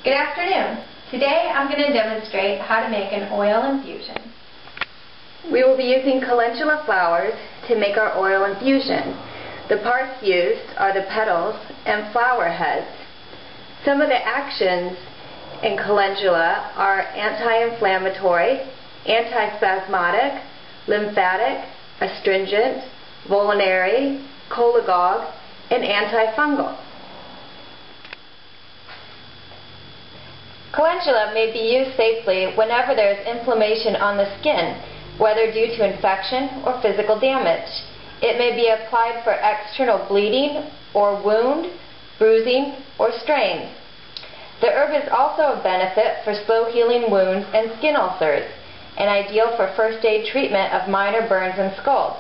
Good afternoon. Today I'm going to demonstrate how to make an oil infusion. We will be using calendula flowers to make our oil infusion. The parts used are the petals and flower heads. Some of the actions in calendula are anti-inflammatory, antispasmodic, lymphatic, astringent, vulnerary, cholagogue, and antifungal. Calendula may be used safely whenever there is inflammation on the skin, whether due to infection or physical damage. It may be applied for external bleeding or wound, bruising, or strain. The herb is also a benefit for slow healing wounds and skin ulcers, and ideal for first aid treatment of minor burns and scalds.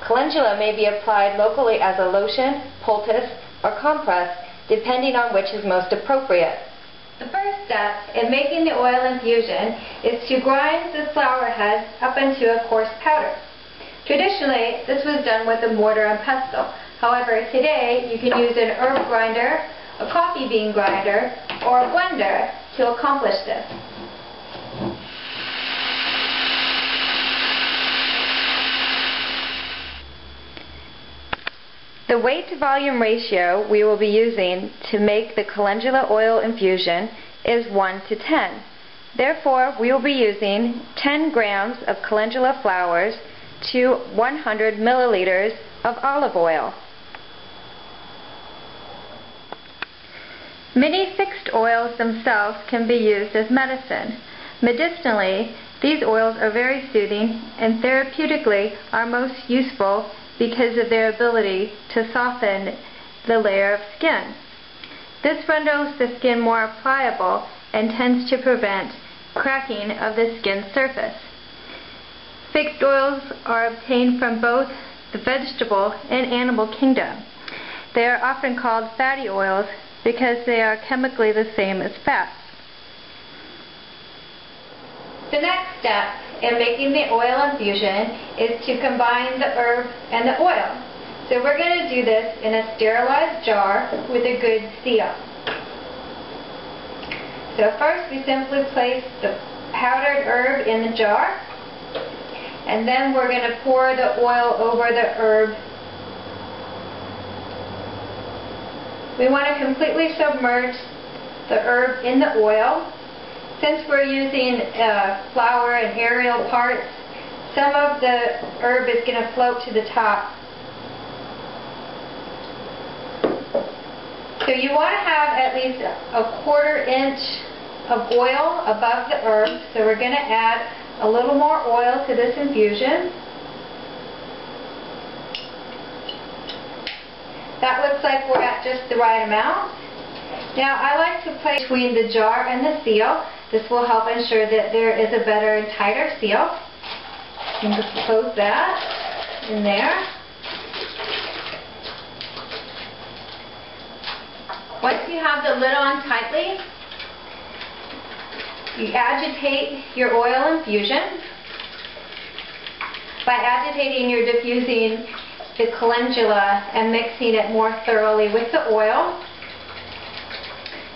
Calendula may be applied locally as a lotion, poultice, or compress, depending on which is most appropriate. The first step in making the oil infusion is to grind the flower heads up into a coarse powder. Traditionally, this was done with a mortar and pestle. However, today you can use an herb grinder, a coffee bean grinder, or a blender to accomplish this. The weight-to-volume ratio we will be using to make the calendula oil infusion is 1 to 10. Therefore, we will be using 10 grams of calendula flowers to 100 milliliters of olive oil. Many fixed oils themselves can be used as medicine. Medicinally, these oils are very soothing and therapeutically are most useful because of their ability to soften the layer of skin. This renders the skin more pliable and tends to prevent cracking of the skin surface. Fixed oils are obtained from both the vegetable and animal kingdom. They are often called fatty oils because they are chemically the same as fats. The next step in making the oil infusion is to combine the herb and the oil. So we're going to do this in a sterilized jar with a good seal. So first we simply place the powdered herb in the jar, and then we're going to pour the oil over the herb. We want to completely submerge the herb in the oil. Since we're using flower and aerial parts, some of the herb is going to float to the top. So you want to have at least a 1/4 inch of oil above the herb. So we're going to add a little more oil to this infusion. That looks like we're at just the right amount. Now I like to place between the jar and the seal. This will help ensure that there is a better and tighter seal. You can just close that in there. Once you have the lid on tightly, you agitate your oil infusion. By agitating, you're diffusing the calendula and mixing it more thoroughly with the oil.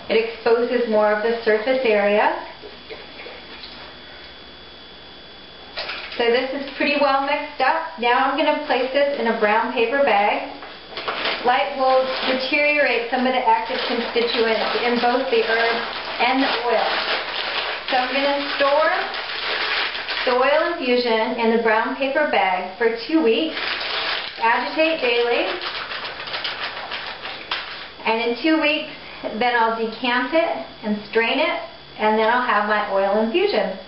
It exposes more of the surface area. So this is pretty well mixed up. Now I'm going to place this in a brown paper bag. Light will deteriorate some of the active constituents in both the herb and the oil. So I'm going to store the oil infusion in the brown paper bag for 2 weeks. Agitate daily. And in 2 weeks, then I'll decant it and strain it, and then I'll have my oil infusion.